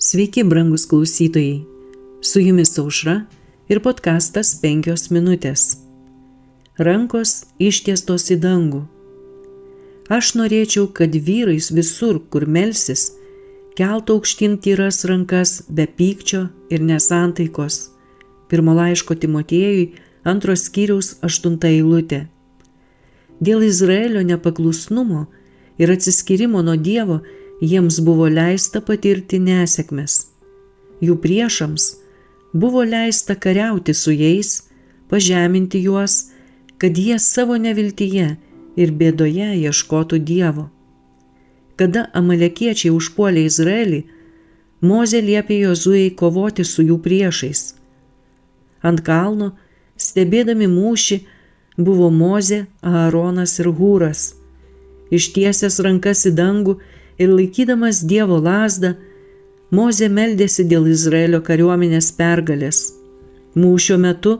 Sveiki, brangus klausytojai. Su jumis Aušra ir podkastas 5 minutės. Rankos ištiestos į dangų. Aš norėčiau, kad vyrais visur, kur melsis, keltų aukštyn tyras rankas be pykčio ir nesantaikos. 1 laiško Timotiejui 2 skyriaus 8 eilutė. Dėl Izraelio nepaklusnumo ir atsiskyrimo nuo Dievo jiems buvo leista patirti nesėkmes. Jų priešams buvo leista kariauti su jais, pažeminti juos, kad jie savo neviltyje ir bėdoje ieškotų Dievo. Kada amalekiečiai užpuolė Izraelį, Mozė liepė Jozuei kovoti su jų priešais. Ant kalno, stebėdami mūšį, buvo Mozė, Aaronas ir Hūras. Ištiesęs rankas į dangų ir laikydamas Dievo lazdą, Mozė meldėsi dėl Izraelio kariuomenės pergalės. Mūšio metu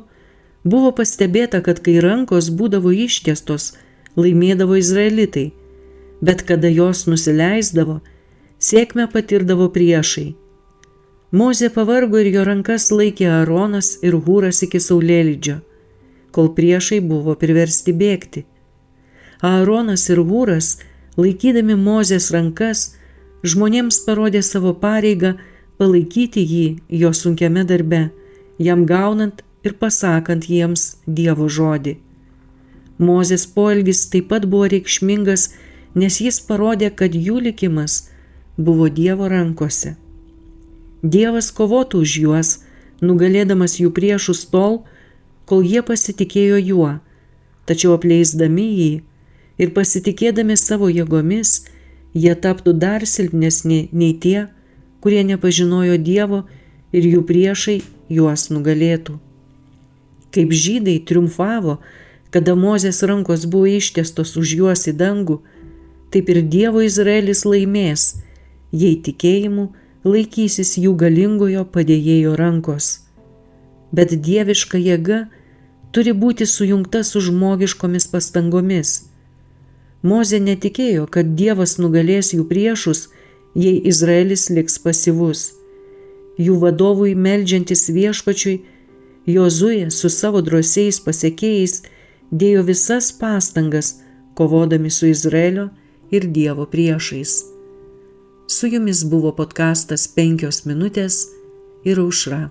buvo pastebėta, kad kai rankos būdavo ištiestos, laimėdavo izraelitai, bet kada jos nusileisdavo, sėkmę patirdavo priešai. Mozė pavargo ir jo rankas laikė Aaronas ir Hūras iki saulėlydžio, kol priešai buvo priversti bėgti. Aaronas ir Hūras, laikydami Mozės rankas, žmonėms parodė savo pareigą palaikyti jį jo sunkiame darbe, jam gaunant ir pasakant jiems Dievo žodį. Mozės poelgis taip pat buvo reikšmingas, nes jis parodė, kad jų likimas buvo Dievo rankose. Dievas kovotų už juos, nugalėdamas jų priešus tol, kol jie pasitikėjo juo, tačiau apleisdami jį ir pasitikėdami savo jėgomis, jie taptų dar silpnesni nei tie, kurie nepažinojo Dievo ir jų priešai juos nugalėtų. Kaip žydai triumfavo, kada Mozės rankos buvo ištiestos už juos į dangų, taip ir Dievo Izraelis laimės, jei tikėjimu laikysis jų galingojo padėjėjo rankos. Bet dieviška jėga turi būti sujungta su žmogiškomis pastangomis. Mozė netikėjo, kad Dievas nugalės jų priešus, jei Izraelis liks pasyvus. Jų vadovui meldžiantis viešpačiui, Jozuė su savo drąsiais pasekėjais dėjo visas pastangas, kovodami su Izraelio ir Dievo priešais. Su jumis buvo podkastas 5 minutės ir Aušra.